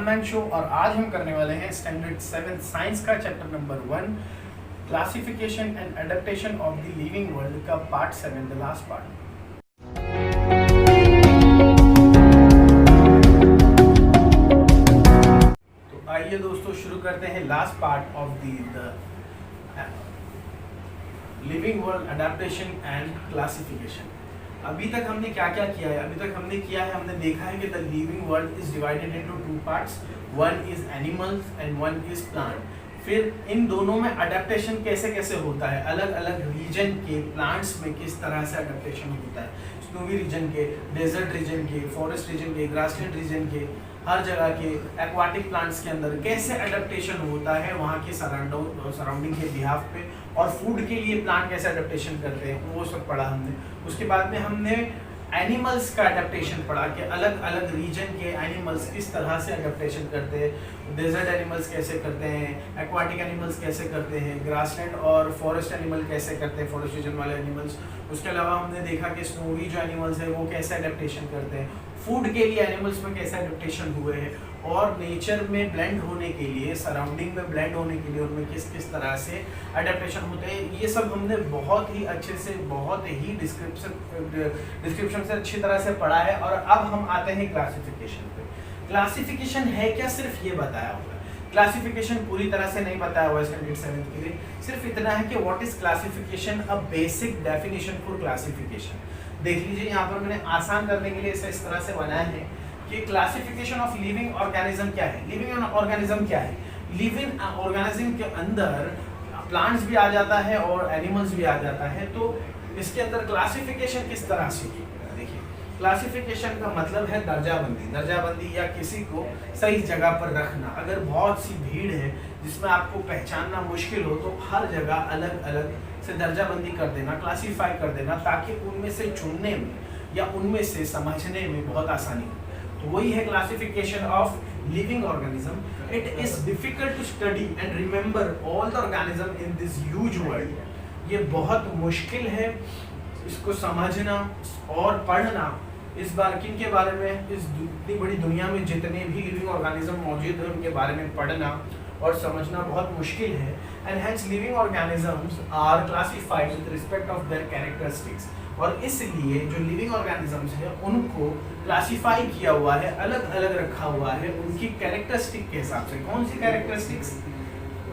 हिमांशु और आज हम करने वाले हैं स्टैंडर्ड 7 साइंस का chapter number 1 classification and adaptation of the living world का पार्ट 7 द लास्ट पार्ट। तो आइए दोस्तों शुरू करते हैं last part of the living world adaptation and classification. अभी तक हमने क्या क्या किया है? अभी तक हमने किया है, हमने देखा है कि the living world is divided into two parts, one is animals and one is plant. फिर इन दोनों में अडेप्टेशन कैसे कैसे होता है, अलग अलग रीजन के प्लांट्स में किस तरह से अडेप्टेशन होता है, स्नोवी रीजन के, डेजर्ट रीजन के, फॉरेस्ट रीजन के, ग्रासलैंड रीजन के, हर जगह के एक्वाटिक प्लांट्स के अंदर कैसे अडेप्टेशन होता है वहाँ के सराउंडिंग के बिहाफ पे, और फूड के लिए प्लांट कैसे अडेप्टेशन करते हैं वो सब पढ़ा हमने। उसके बाद में हमने एनिमल्स का अडेप्टेशन पढ़ा कि अलग अलग रीजन के एनिमल्स किस तरह से अडेप्टेशन करते हैं, डेजर्ट एनिमल्स कैसे करते हैं, एक्वाटिक एनिमल्स कैसे करते हैं, ग्रासलैंड और फॉरेस्ट एनिमल कैसे करते हैं, फॉरेस्ट रीजन वाले एनिमल्स। उसके अलावा हमने देखा कि स्नोवी जो एनिमल्स है वो कैसे अडेप्टेशन करते हैं, फूड के लिए एनिमल्स में कैसे अडेप्टेशन हुए हैं, और नेचर में ब्लेंड होने के लिए, सराउंडिंग में ब्लेंड होने के लिए उनमें किस किस तरह से अडेप्टेशन होते हैं। ये सब हमने बहुत ही अच्छे से, बहुत ही डिस्क्रिप्शन से अच्छी तरह से पढ़ा है। और अब हम आते हैं क्लासिफिकेशन पे। क्लासिफिकेशन है क्या, सिर्फ ये बताया हुआ है। क्लासिफिकेशन पूरी तरह से नहीं बताया हुआ है स्टैंडर्ड 7 के लिए, सिर्फ इतना है कि what is classification, a basic definition for classification. देख लीजिए यहाँ पर मैंने आसान करने के लिए इसे इस तरह से बनाया है कि क्लासिफिकेशन ऑफ लिविंग ऑर्गेनिज्म क्या है। लिविंग ऑर्गेनिज्म क्या है? लिविंग ऑर्गेनिज्म के अंदर प्लांट्स भी आ जाता है और एनिमल्स भी आ जाता है। तो इसके अंदर क्लासिफिकेशन किस तरह से की? देखिए, क्लासिफिकेशन का मतलब है दर्जाबंदी। दर्जाबंदी या किसी को सही जगह पर रखना। अगर बहुत सी भीड़ है जिसमें आपको पहचानना मुश्किल हो तो हर जगह अलग अलग से दर्जाबंदी कर देना, क्लासीफाई कर देना, ताकि उनमें से चुनने में या उनमें से समझने में बहुत आसानी हो। तो वही है classification of living organism. It is difficult to study and remember all the organism in this huge world. ये बहुत मुश्किल है इसको समझना और पढ़ना। इस बार किन के बारे में, इस इतनी बड़ी दुनिया में जितने भी लिविंग ऑर्गेनिज्म मौजूद है उनके बारे में पढ़ना और समझना बहुत मुश्किल है। And hence living organisms are classified with respect of their characteristics. और इसलिए जो लिविंग ऑर्गेनिजम्स है उनको क्लासिफाई किया हुआ है, अलग अलग रखा हुआ है उनकी कैरेक्टरिस्टिक के हिसाब से। कौन सी कैरेक्टरिस्टिक्स?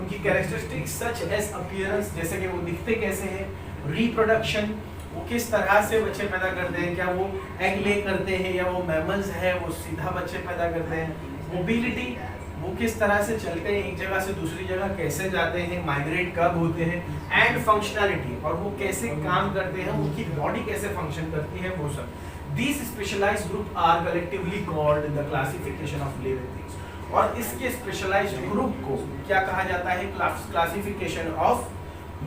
उनकी कैरेक्टरिस्टिक्स सच एज अपीयरेंस, जैसे कि वो दिखते कैसे हैं, रिप्रोडक्शन, वो किस तरह से बच्चे पैदा करते हैं, क्या वो एग ले करते हैं या वो मैमल्स है वो सीधा बच्चे पैदा करते हैं, मोबिलिटी, वो किस तरह से चलते हैं, एक जगह से दूसरी जगह कैसे जाते हैं, माइग्रेट कब होते हैं, एंड फंक्शनैलिटी, और वो कैसे काम करते हैं, उनकी बॉडी कैसे फंक्शन करती है, वो सब। These specialized group are collectively called the classification of living things। और इसके स्पेशलाइज्ड ग्रुप को क्या कहा जाता है? Classification of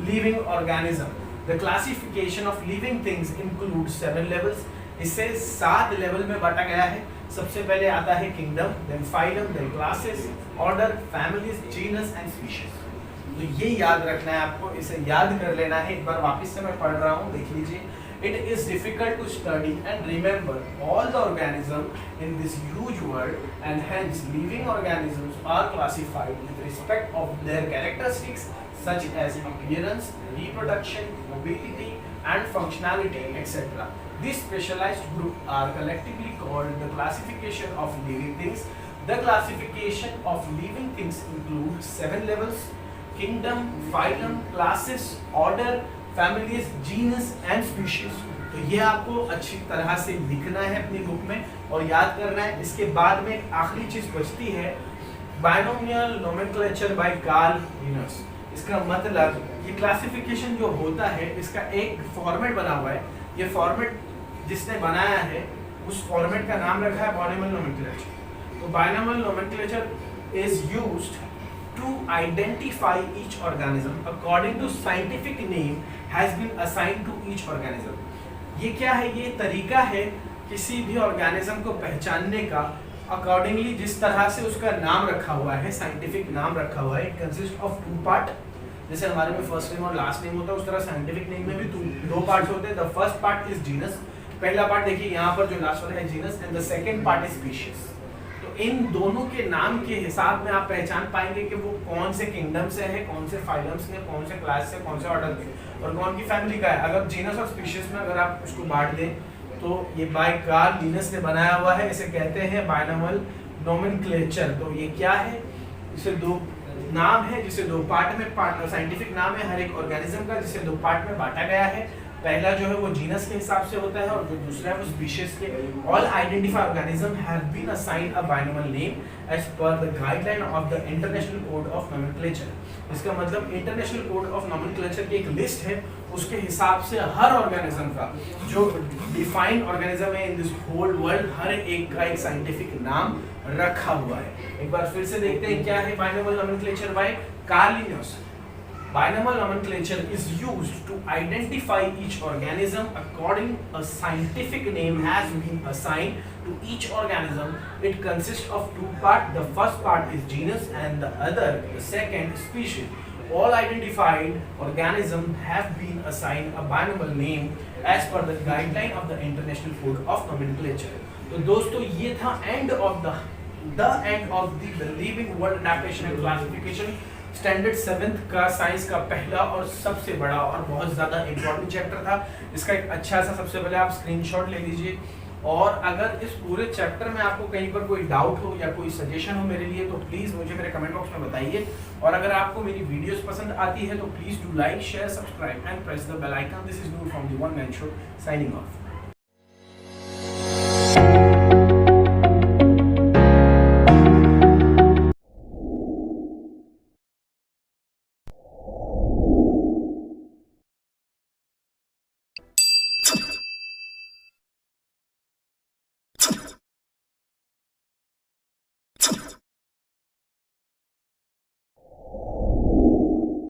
living organism. The classification of living things includes 7 levels। इसे 7 लेवल में बांटा गया है। सबसे पहले आता है kingdom, then phylum, then classes, order, families, genus and species. तो ये याद रखना है आपको, इसे याद कर लेना है। एक बार वापस से मैं पढ़ रहा हूँ, देख लीजिए। It is difficult to study and remember all the organisms in this huge world, and hence living organisms are classified with respect of their characteristics such as appearance, reproduction, mobility, and functionality, etc. These specialized groups are collectively called the classification of living things. The classification of living things includes 7 levels: kingdom, phylum, classes, order, families, genus and species. तो ये आपको अच्छी तरह से लिखना है अपनी book में और याद करना है। इसके बाद में एक आखिरी चीज बचती है, binomial nomenclature by Carl Linnaeus. इसका मतलब ये क्लासिफिकेशन जो होता है इसका एक फॉर्मेट बना हुआ है। ये फॉर्मेट जिसने बनाया है उस फॉर्मेट का नाम रखा है बायनोमियल नोमेनक्लेचर। तो binomial nomenclature is used to identify each organism according to scientific name has been assigned to each organism। ये क्या है? ये तरीका है किसी भी ऑर्गेनिज्म को पहचानने का, अकॉर्डिंगली जिस तरह से उसका नाम रखा हुआ है, साइंटिफिक नाम रखा हुआ है। It consist of 2 part. जैसे हमारे में फर्स्ट नेम और लास्ट नेम होता है, उस तरह साइंटिफिक नेम में भी 2 पार्ट्स होते हैं। The first part is genus, पहला पार्ट देखिए यहाँ पर जो लास्ट वाला है genus, and the second part is species. तो इन दोनों के नाम के हिसाब में आप पहचान पाएंगे कि वो कौन से किंगडम से है, कौन से फाइलम्स से, कौन से क्लास से, कौन से ऑर्डर से और कौन की फैमिली का है। अगर जीनस और स्पीशीज में अगर आप उसको बांट दें तो ये बाय कार्ल लिनस ने बनाया हुआ है, इसे कहते हैं बायनॉमिनल नोमेनक्लेचर। तो ये क्या है, इसे दो नाम है जिसे दो पार्ट में साइंटिफिक नाम है हर एक ऑर्गेनिज्म का, जिसे दो पार्ट में बांटा गया है। पहला जो है वो जीनस के हिसाब से होता है और जो दूसरा है वो स्पीशीज के। All identified organism have been assigned a binomial name as per the guideline of the international code of nomenclature. इसका मतलब इंटरनेशनल कोड ऑफ नोमेनक्लेचर की एक लिस्ट है, उसके हिसाब से हर ऑर्गेनिज्म का जो डिफाइंड ऑर्गेनिज्म है इन दिस होल वर्ल्ड, हर एक का एक साइंटिफिक नाम रखा हुआ है। एक बार फिर से देखते हैं क्या है binomial nomenclature by Carl Linnaeus. Binomial nomenclature is used to identify each organism according a scientific name has been assigned to each organism. It consists of two parts. The first part is genus and the other, the second, species. All identified organisms have been assigned a binomial name as per the guideline of the International Code of Nomenclature. तो दोस्तों ये था end of the living world adaptation and classification, standard 7th का science का पहला और सबसे बड़ा और बहुत ज़्यादा इम्पोर्टेंट चैप्टर था। इसका एक अच्छा सा सबसे पहले आप स्क्रीनशॉट ले लीजिए, और अगर इस पूरे चैप्टर में आपको कहीं पर कोई डाउट हो या कोई सजेशन हो मेरे लिए तो प्लीज़ मुझे मेरे कमेंट बॉक्स में बताइए। और अगर आपको मेरी वीडियोस पसंद आती है तो please do like, share, subscribe and press the bell icon. This is Noor from the one man show, signing of.